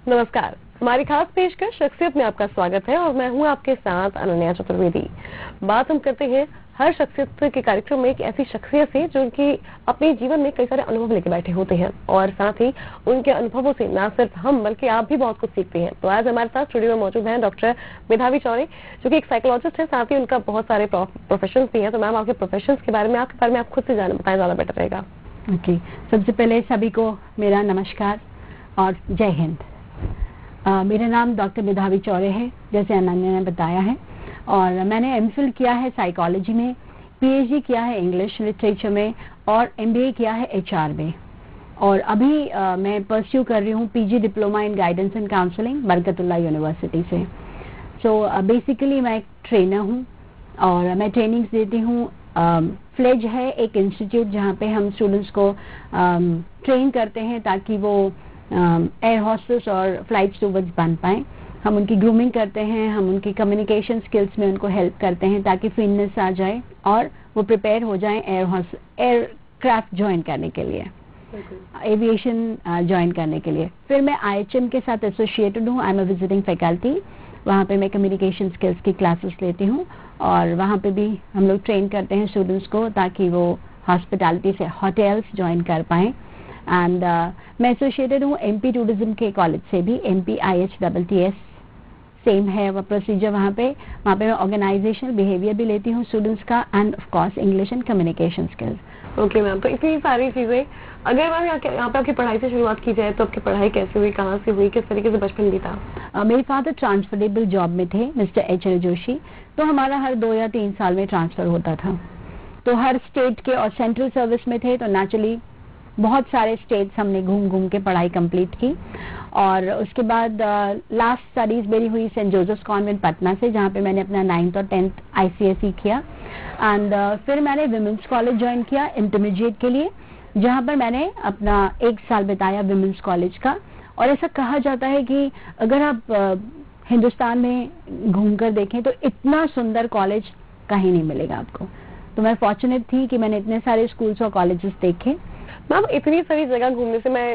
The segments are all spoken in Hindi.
नमस्कार, हमारी खास पेशकश शख्सियत में आपका स्वागत है और मैं हूं आपके साथ अनन्या चतुर्वेदी। बात हम करते हैं हर शख्सियत के कार्यक्रम में एक ऐसी शख्सियत से जो उनकी अपने जीवन में कई सारे अनुभव लेके बैठे होते हैं और साथ ही उनके अनुभवों से न सिर्फ हम बल्कि आप भी बहुत कुछ सीखते हैं। तो आज हमारे साथ स्टूडियो में मौजूद हैं डॉक्टर मेधावी चौरे, जो कि एक साइकोलॉजिस्ट है, साथ ही उनका बहुत सारे प्रोफेशन भी हैं। तो मैम, आपके प्रोफेशन के बारे में आप खुद से बताएं, ज्यादा बेटर रहेगा। ओके, सबसे पहले सभी को मेरा नमस्कार और जय हिंद। मेरा नाम डॉक्टर मेधावी चौरे है, जैसे अनन्या ने बताया है, और मैंने एमफिल किया है साइकोलॉजी में, पीएचडी किया है इंग्लिश लिटरेचर में और एमबीए किया है एचआर में। और अभी मैं परस्यू कर रही हूँ PG diploma in guidance and counselling Barkatullah university से। सो बेसिकली मैं एक ट्रेनर हूँ और मैं ट्रेनिंग्स देती हूँ। फ्लेज है एक इंस्टीट्यूट जहाँ पे हम स्टूडेंट्स को ट्रेन करते हैं ताकि वो एयर होस्टेस और फ्लाइट स्टूवर्ड्स बन पाएं। हम उनकी ग्रूमिंग करते हैं, हम उनकी कम्युनिकेशन स्किल्स में उनको हेल्प करते हैं ताकि फिटनेस आ जाए और वो प्रिपेयर हो जाएं एयरक्राफ्ट ज्वाइन करने के लिए, एविएशन ज्वाइन करने के लिए। फिर मैं आईएचएम के साथ एसोसिएटेड हूँ, I am a visiting faculty. वहाँ पे मैं कम्युनिकेशन स्किल्स की क्लासेस लेती हूँ और वहाँ पे भी हम लोग ट्रेन करते हैं स्टूडेंट्स को ताकि वो हॉस्पिटैलिटी से होटल्स ज्वाइन कर पाएँ। एंड मैं एसोसिएटेड हूँ एमपी टूरिज्म के कॉलेज से भी, एमपी IHTTS सेम है वो प्रोसीजर। वहाँ पे मैं ऑर्गेनाइजेशनल बिहेवियर भी लेती हूँ स्टूडेंट्स का, end of course English and communication skills. Okay ma'am, तो इतनी सारी चीजें, अगर मैम यहाँ पे आपकी पढ़ाई से शुरुआत की जाए तो आपकी पढ़ाई कैसे हुई, कहाँ से हुई, किस तरीके से बचपन बीता? मेरे फादर ट्रांसफरेबल जॉब में थे, मिस्टर HL जोशी। तो हमारा हर 2 या 3 साल में ट्रांसफर होता था। तो हर स्टेट के और सेंट्रल सर्विस में थे, तो नेचुरली बहुत सारे स्टेट्स हमने घूम घूम के पढ़ाई कंप्लीट की। और उसके बाद लास्ट स्टडीज मेरी हुई सेंट जोसेफ्स कॉन्वेंट पटना से, जहाँ पे मैंने अपना 9th और 10th ICSE किया। एंड फिर मैंने विमेंस कॉलेज ज्वाइन किया इंटरमीडिएट के लिए, जहाँ पर मैंने अपना 1 साल बिताया विमेंस कॉलेज का। और ऐसा कहा जाता है कि अगर आप हिंदुस्तान में घूमकर देखें तो इतना सुंदर कॉलेज कहीं नहीं मिलेगा आपको। तो मैं फॉर्चुनेट थी कि मैंने इतने सारे स्कूल्स और कॉलेजेस देखे। मैम, इतनी सारी जगह घूमने से मैं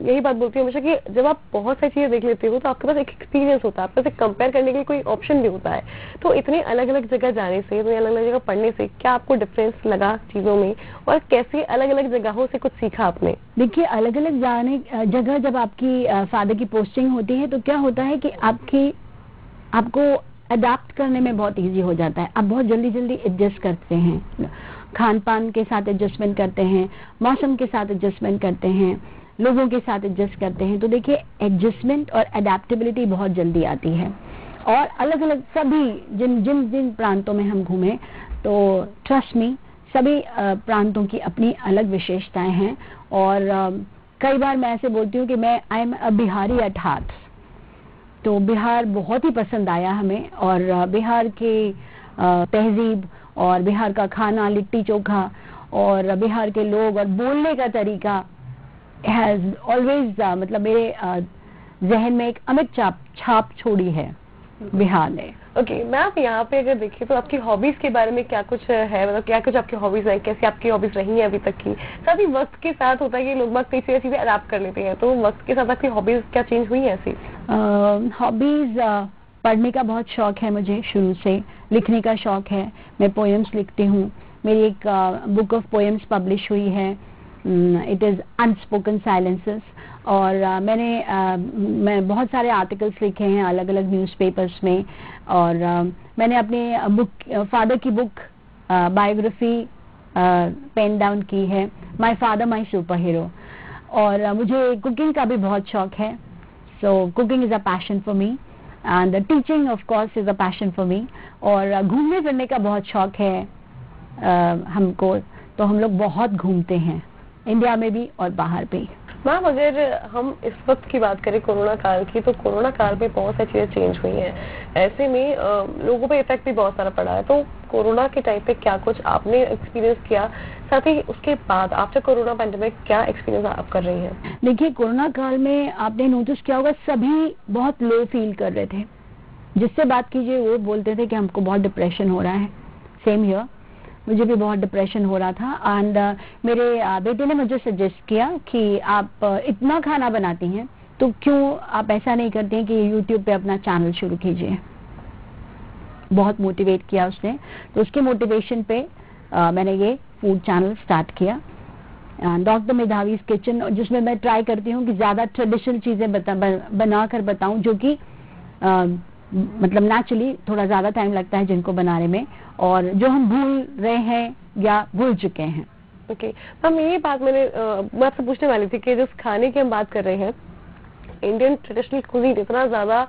यही बात बोलती हूँ हमेशा कि जब आप बहुत सारी चीजें देख लेते हो तो आपके पास एक एक्सपीरियंस होता है, आपके पास कंपेयर करने के लिए कोई ऑप्शन भी होता है। तो इतनी अलग अलग जगह जाने से, इतनी अलग अलग जगह पढ़ने से क्या आपको डिफरेंस लगा चीजों में, और कैसे अलग अलग जगहों से कुछ सीखा आपने? देखिए, अलग अलग जाने जगह जब आपकी फादर की पोस्टिंग होती है तो क्या होता है कि आपको अडाप्ट करने में बहुत इजी हो जाता है। आप बहुत जल्दी जल्दी एडजस्ट करते हैं, खान पान के साथ एडजस्टमेंट करते हैं, मौसम के साथ एडजस्टमेंट करते हैं, लोगों के साथ एडजस्ट करते हैं। तो देखिए, एडजस्टमेंट और अडेप्टेबिलिटी बहुत जल्दी आती है। और अलग अलग सभी जिन प्रांतों में हम घूमे, तो ट्रस्ट मी, सभी प्रांतों की अपनी अलग विशेषताएं हैं। और कई बार मैं ऐसे बोलती हूँ कि मैं I am a Bihari at heart. तो बिहार बहुत ही पसंद आया हमें, और बिहार की तहजीब और बिहार का खाना, लिट्टी चोखा, और बिहार के लोग और बोलने का तरीका हैज ऑलवेज मतलब मेरे जहन में एक अमिट छाप छोड़ी है बिहार ने। ओके मैम, यहाँ पे अगर देखिए तो आपकी हॉबीज के बारे में क्या कुछ है, मतलब क्या कुछ आपकी हॉबीज है, कैसी आपकी हॉबीज रही हैं अभी तक की? साथ ही वक्त के साथ होता है कि लोग बात कई सारी चीजें अडैप्ट कर लेते हैं, तो वक्त के साथ आपकी हॉबीज क्या चेंज हुई है ऐसी? हॉबीज पढ़ने का बहुत शौक है मुझे, शुरू से लिखने का शौक है। मैं पोएम्स लिखती हूँ, मेरी एक बुक ऑफ पोएम्स पब्लिश हुई है, इट इज़ अनस्पोकन साइलेंसेस। और मैं बहुत सारे आर्टिकल्स लिखे हैं अलग अलग न्यूज़पेपर्स में। और मैंने अपने फादर की बुक बायोग्राफी पेन डाउन की है, my father my superhero. और मुझे कुकिंग का भी बहुत शौक है, so cooking is a passion for me, and teaching of course is a passion for me. और घूमने फिरने का बहुत शौक है हमको, तो हम लोग बहुत घूमते हैं, इंडिया में भी और बाहर भी। मैम, अगर हम इस वक्त की बात करें कोरोना काल की, तो कोरोना काल में बहुत सारी चीजें चेंज हुई हैं, ऐसे में लोगों पे इफेक्ट भी बहुत सारा पड़ा है। तो कोरोना के टाइम पे क्या कुछ आपने एक्सपीरियंस किया, साथ ही उसके बाद आफ्टर कोरोना पैंडेमिक क्या एक्सपीरियंस आप कर रही हैं? देखिए, कोरोना काल में आपने नोटिस किया होगा सभी बहुत लो फील कर रहे थे। जिससे बात कीजिए वो बोलते थे कि हमको बहुत डिप्रेशन हो रहा है। सेम हियर, मुझे भी बहुत डिप्रेशन हो रहा था। एंड मेरे बेटे ने मुझे सजेस्ट किया कि आप इतना खाना बनाती हैं, तो क्यों आप ऐसा नहीं करते हैं कि यूट्यूब पे अपना चैनल शुरू कीजिए। बहुत मोटिवेट किया उसने, तो उसके मोटिवेशन पे मैंने ये फूड चैनल स्टार्ट किया, डॉक्टर मेधावीज किचन, जिसमें मैं ट्राई करती हूँ कि ज्यादा ट्रेडिशनल चीजें बनाकर बताऊं, जो कि मतलब नेचुरली थोड़ा ज्यादा टाइम लगता है जिनको बनाने में, और जो हम भूल रहे हैं या भूल चुके हैं। ओके मैम, ये बात मैं आपसे पूछने वाली थी कि जिस खाने की हम बात कर रहे हैं, इंडियन ट्रेडिशनल कुजीन, इतना ज्यादा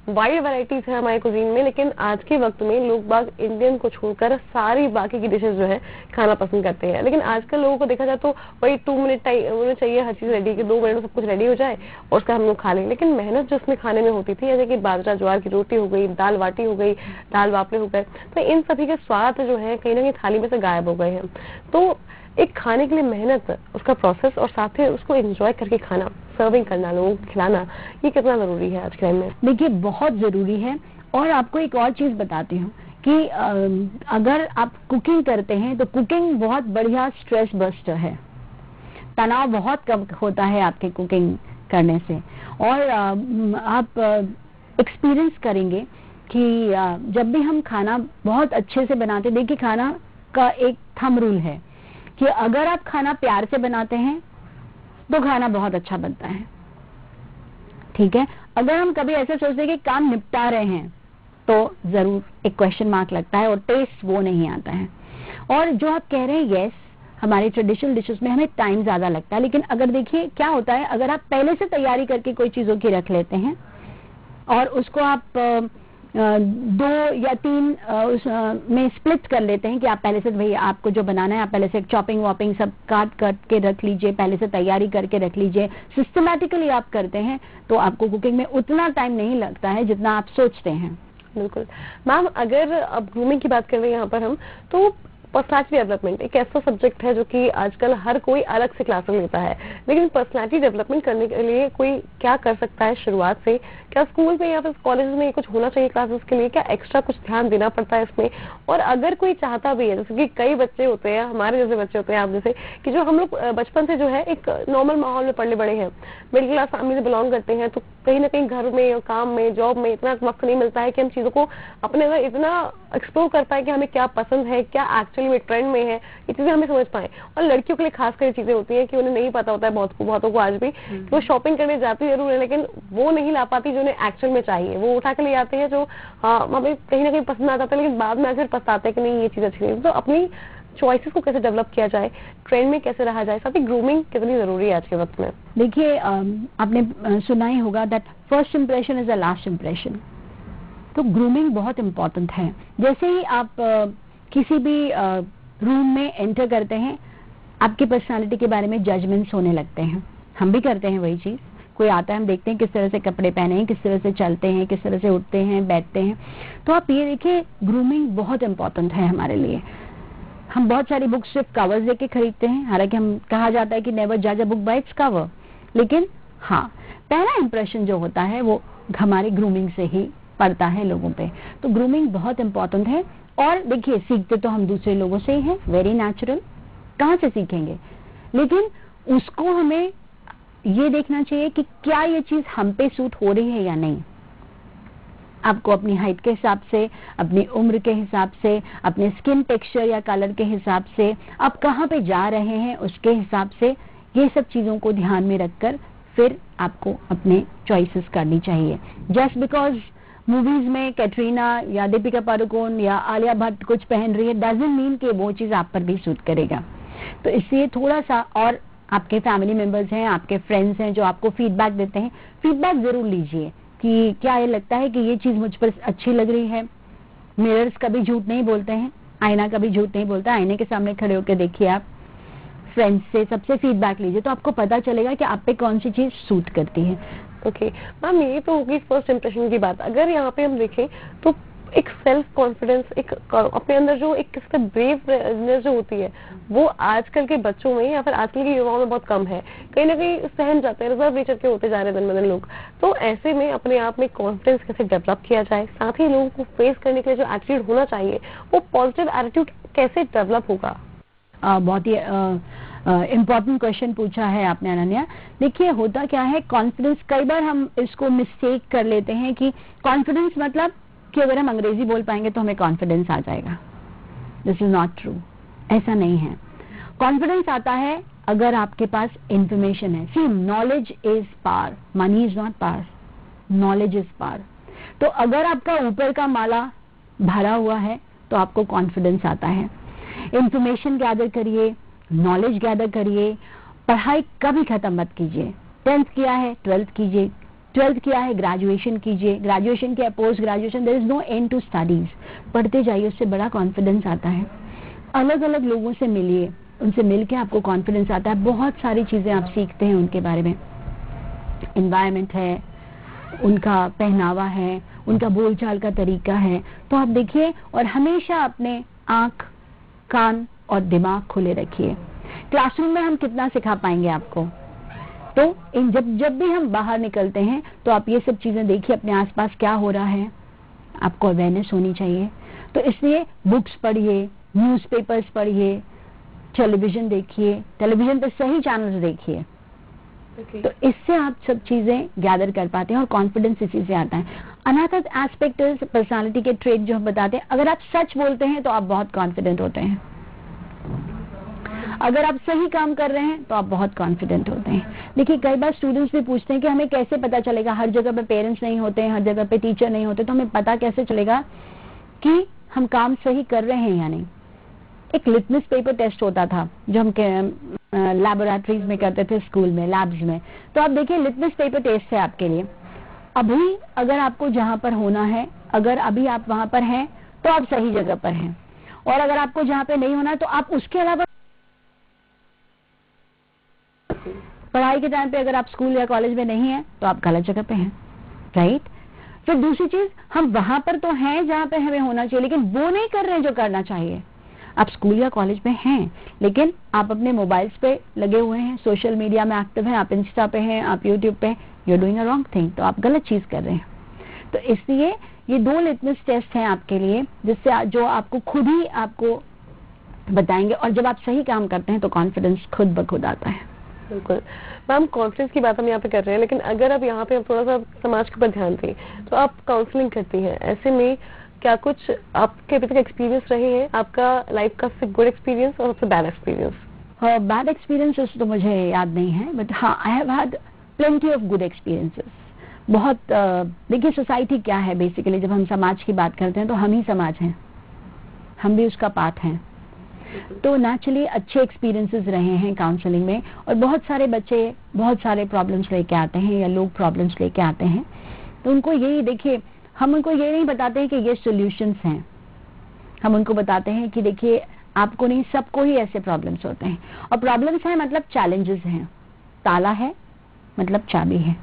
वाइड वैरायटीज है हमारे कुजीन में, लेकिन आज के वक्त में लोग बाग इंडियन को छोड़कर सारी बाकी की डिशेज जो है खाना पसंद करते हैं। लेकिन आजकल लोगों को देखा जाए तो वही 2 मिनट उन्हें चाहिए हर चीज रेडी, कि 2 मिनट में सब कुछ रेडी हो जाए और उसका हम लोग खा लें। लेकिन मेहनत जो उसमें खाने में होती थी, जैसे कि बाजरा ज्वार की रोटी हो गई, दाल बाटी हो गई, दाल बाफले हो गए, तो इन सभी के स्वाद जो है कहीं ना कहीं थाली में से गायब हो गए हैं। तो एक खाने के लिए मेहनत, उसका प्रोसेस और साथ ही उसको एंजॉय करके खाना, सर्विंग करना, लोगों को खिलाना, ये कितना जरूरी है आज के टाइम में? देखिए बहुत जरूरी है। और आपको एक और चीज बताती हूँ कि अगर आप कुकिंग करते हैं तो कुकिंग बहुत बढ़िया स्ट्रेस बस्टर है, तनाव बहुत कम होता है आपके कुकिंग करने से। और आप एक्सपीरियंस करेंगे कि जब भी हम खाना बहुत अच्छे से बनाते, देखिए खाना का एक थंब रूल है कि अगर आप खाना प्यार से बनाते हैं तो खाना बहुत अच्छा बनता है, ठीक है। अगर हम कभी ऐसे सोचते हैं कि काम निपटा रहे हैं तो जरूर एक क्वेश्चन मार्क लगता है और टेस्ट वो नहीं आता है। और जो आप कह रहे हैं, यस, हमारे ट्रेडिशनल डिशेस में हमें टाइम ज्यादा लगता है, लेकिन अगर देखिए क्या होता है, अगर आप पहले से तैयारी करके कोई चीजों की रख लेते हैं और उसको आप 2 या 3 में स्प्लिट कर लेते हैं कि आप पहले से, भाई आपको जो बनाना है आप पहले से चॉपिंग वॉपिंग सब काट के रख लीजिए, पहले से तैयारी करके रख लीजिए, सिस्टमैटिकली आप करते हैं तो आपको कुकिंग में उतना टाइम नहीं लगता है जितना आप सोचते हैं। बिल्कुल मैम, अगर अब ग्रूमिंग की बात कर रहे हैं यहाँ पर हम, तो पर्सनालिटी डेवलपमेंट एक ऐसा सब्जेक्ट है जो कि आजकल हर कोई अलग से क्लासेस लेता है, लेकिन पर्सनालिटी डेवलपमेंट करने के लिए कोई क्या कर सकता है शुरुआत से? क्या स्कूल में या फिर कॉलेज में कुछ होना चाहिए क्लासेस के लिए? क्या एक्स्ट्रा कुछ ध्यान देना पड़ता है इसमें? और अगर कोई चाहता भी है, जैसे कि कई बच्चे होते हैं, हमारे जैसे बच्चे होते हैं, आप जैसे, कि जो हम लोग बचपन से जो है एक नॉर्मल माहौल में पढ़े बड़े हैं, मिडिल क्लास फैमिली से बिलोंग करते हैं, तो कहीं ना कहीं घर में, काम में, जॉब में इतना वक्त नहीं मिलता है कि हम चीजों को अपने अंदर इतना एक्सप्लोर कर पाए कि हमें क्या पसंद है, क्या एक्चुअली में ट्रेंड में है, ये चीजें हमें समझ पाए। और लड़कियों के लिए खासकर चीजें होती हैं कि उन्हें नहीं पता होता है, बहुतों को आज भी, कि वो शॉपिंग करने जाती जरूर है लेकिन वो नहीं ला पाती जो उन्हें एक्चुअल में चाहिए। वो उठा के ले आते हैं जो हमें कहीं ना कहीं पसंद आ जाता है, लेकिन बाद में आकर पछताते हैं कि नहीं ये चीज अच्छी नहीं। तो अपनी चॉइसेस को कैसे डेवलप किया जाए, ट्रेंड में कैसे रहा जाए, साथ ही ग्रूमिंग कितनी जरूरी है आज के वक्त में? देखिए आपने सुना ही होगा that first impression is the last impression. तो ग्रूमिंग बहुत इंपॉर्टेंट है। जैसे ही आप किसी भी रूम में एंटर करते हैं, आपकी पर्सनालिटी के बारे में जजमेंट्स होने लगते हैं। हम भी करते हैं वही चीज। कोई आता है, हम देखते हैं किस तरह से कपड़े पहने हैं, किस तरह से चलते हैं, किस तरह से उठते हैं, बैठते हैं। तो आप ये देखिए, ग्रूमिंग बहुत इंपॉर्टेंट है हमारे लिए। हम बहुत सारी बुक्स सिर्फ कवर्स देख के खरीदते हैं, हालांकि हम कहा जाता है कि नेवर जज a book by its cover, लेकिन हाँ, पहला इंप्रेशन जो होता है वो हमारे ग्रूमिंग से ही पड़ता है लोगों पे। तो ग्रूमिंग बहुत इंपॉर्टेंट है। और देखिए, सीखते तो हम दूसरे लोगों से ही हैं, वेरी नेचुरल, कहाँ से सीखेंगे, लेकिन उसको हमें ये देखना चाहिए कि क्या ये चीज हम पे सूट हो रही है या नहीं। आपको अपनी हाइट के हिसाब से, अपनी उम्र के हिसाब से, अपने स्किन टेक्सचर या कलर के हिसाब से, आप कहाँ पे जा रहे हैं उसके हिसाब से, ये सब चीजों को ध्यान में रखकर फिर आपको अपने चॉइसेस करनी चाहिए। जस्ट बिकॉज मूवीज में कैटरीना या दीपिका पादुकोण या आलिया भट्ट कुछ पहन रही है, डजंट मीन कि वो चीज आप पर भी सूट करेगा। तो इसलिए थोड़ा सा, और आपके फैमिली मेंबर्स हैं, आपके फ्रेंड्स हैं जो आपको फीडबैक देते हैं, फीडबैक जरूर लीजिए कि क्या ये लगता है कि ये चीज मुझ पर अच्छी लग रही है। मिरर्स कभी झूठ नहीं बोलते हैं, आईना कभी झूठ नहीं बोलता। आईने के सामने खड़े होकर देखिए, आप फ्रेंड्स से सबसे फीडबैक लीजिए, तो आपको पता चलेगा कि आप पे कौन सी चीज सूट करती है। ओके मैम, ये तो होगी फर्स्ट इंप्रेशन की बात। अगर यहाँ पे हम देखें तो एक सेल्फ कॉन्फिडेंस, एक अपने अंदर जो एक किसी ब्रेवनेस जो होती है, वो आजकल के बच्चों में या फिर आजकल के युवाओं में बहुत कम है। कहीं ना कहीं सहम जाते हैं, रिजर्व नेचर के होते जा रहे हैं दिन ब दिन लोग। तो ऐसे में अपने आप में कॉन्फिडेंस कैसे डेवलप किया जाए, साथ ही लोगों को फेस करने के लिए जो एटीट्यूड होना चाहिए, वो पॉजिटिव एटीट्यूड कैसे डेवलप होगा? बहुत ही इम्पोर्टेंट क्वेश्चन पूछा है आपने अनन्या। देखिए होता क्या है, कॉन्फिडेंस, कई बार हम इसको मिस्टेक कर लेते हैं कि कॉन्फिडेंस मतलब कि अगर हम अंग्रेजी बोल पाएंगे तो हमें कॉन्फिडेंस आ जाएगा। दिस इज नॉट ट्रू, ऐसा नहीं है। कॉन्फिडेंस आता है अगर आपके पास इंफॉर्मेशन है। See, knowledge is power, money is not power, knowledge is power. तो अगर आपका ऊपर का माला भरा हुआ है तो आपको कॉन्फिडेंस आता है। इंफॉर्मेशन गैदर करिए, नॉलेज गैदर करिए, पढ़ाई कभी खत्म मत कीजिए। 10th किया है 12th कीजिए, 12th किया है ग्रेजुएशन कीजिए, ग्रेजुएशन किया post graduation, there is no end to studies. पढ़ते जाइए, उससे बड़ा कॉन्फिडेंस आता है। अलग अलग लोगों से मिलिए, उनसे मिलके आपको कॉन्फिडेंस आता है। बहुत सारी चीजें आप सीखते हैं उनके बारे में, एनवायरनमेंट है, उनका पहनावा है, उनका बोलचाल का तरीका है। तो आप देखिए और हमेशा अपने आंख, कान और दिमाग खुले रखिए। क्लासरूम में हम कितना सिखा पाएंगे आपको, तो जब भी हम बाहर निकलते हैं तो आप ये सब चीजें देखिए, अपने आसपास क्या हो रहा है, आपको अवेयरनेस होनी चाहिए। तो इसलिए बुक्स पढ़िए, न्यूज़पेपर्स पढ़िए, टेलीविजन देखिए, टेलीविजन पे सही चैनल्स देखिए। तो इससे आप सब चीजें गैदर कर पाते हैं और कॉन्फिडेंस इसी से आता है। अनदर एस्पेक्ट इज पर्सनालिटी के ट्रेट जो हम बताते हैं, अगर आप सच बोलते हैं तो आप बहुत कॉन्फिडेंट होते हैं। अगर आप सही काम कर रहे हैं तो आप बहुत कॉन्फिडेंट होते हैं। देखिए कई बार स्टूडेंट्स भी पूछते हैं कि हमें कैसे पता चलेगा, हर जगह पे पेरेंट्स नहीं होते हैं, हर जगह पे टीचर नहीं होते, तो हमें पता कैसे चलेगा कि हम काम सही कर रहे हैं या नहीं। एक लिटमस पेपर टेस्ट होता था जो हम लैबोरेटरीज में करते थे, स्कूल में, लैब्स में। तो आप देखिए लिटमस पेपर टेस्ट है आपके लिए। अभी अगर आपको जहां पर होना है, अगर अभी आप वहां पर हैं तो आप सही जगह पर हैं, और अगर आपको जहां पे नहीं होना है तो आप उसके अलावा पढ़ाई के टाइम पे अगर आप स्कूल या कॉलेज में नहीं है तो आप गलत जगह पे हैं, राइट। फिर दूसरी चीज, हम वहां पर तो हैं जहां पे हमें होना चाहिए, लेकिन वो नहीं कर रहे हैं जो करना चाहिए। आप स्कूल या कॉलेज में हैं लेकिन आप अपने मोबाइल्स पे लगे हुए हैं, सोशल मीडिया में एक्टिव हैं, आप इंस्टा पे हैं, आप यूट्यूब पे, you are doing a wrong thing, तो आप गलत चीज कर रहे हैं। तो इसलिए ये 2 लिटमस टेस्ट हैं आपके लिए, जिससे जो आपको खुद ही आपको बताएंगे, और जब आप सही काम करते हैं तो कॉन्फिडेंस खुद ब खुद आता है। बिल्कुल मैम, कॉन्फिडेंस की बात हम यहाँ पे कर रहे हैं, लेकिन अगर आप यहाँ पे हम थोड़ा सा समाज के ऊपर ध्यान दें तो आप काउंसलिंग करती हैं, ऐसे में क्या कुछ आपके अभी तक एक्सपीरियंस रहे हैं, आपका लाइफ का सबसे गुड एक्सपीरियंस और सबसे बैड एक्सपीरियंस? बैड एक्सपीरियंसेस तो मुझे याद नहीं है, बट हाँ, I have had plenty of good experiences. बहुत देखिए सोसाइटी क्या है, बेसिकली जब हम समाज की बात करते हैं तो हम ही समाज हैं, हम भी उसका पार्ट हैं। तो नेचुरली अच्छे एक्सपीरियंसेस रहे हैं काउंसलिंग में, और बहुत सारे बच्चे बहुत सारे प्रॉब्लम्स लेके आते हैं या लोग प्रॉब्लम्स लेके आते हैं, तो उनको यही देखिए, हम उनको ये नहीं बताते हैं कि ये सॉल्यूशंस हैं, हम उनको बताते हैं कि देखिए आपको नहीं, सबको ही ऐसे प्रॉब्लम्स होते हैं, और प्रॉब्लम्स हैं मतलब चैलेंजेस हैं, ताला है मतलब चाबी है।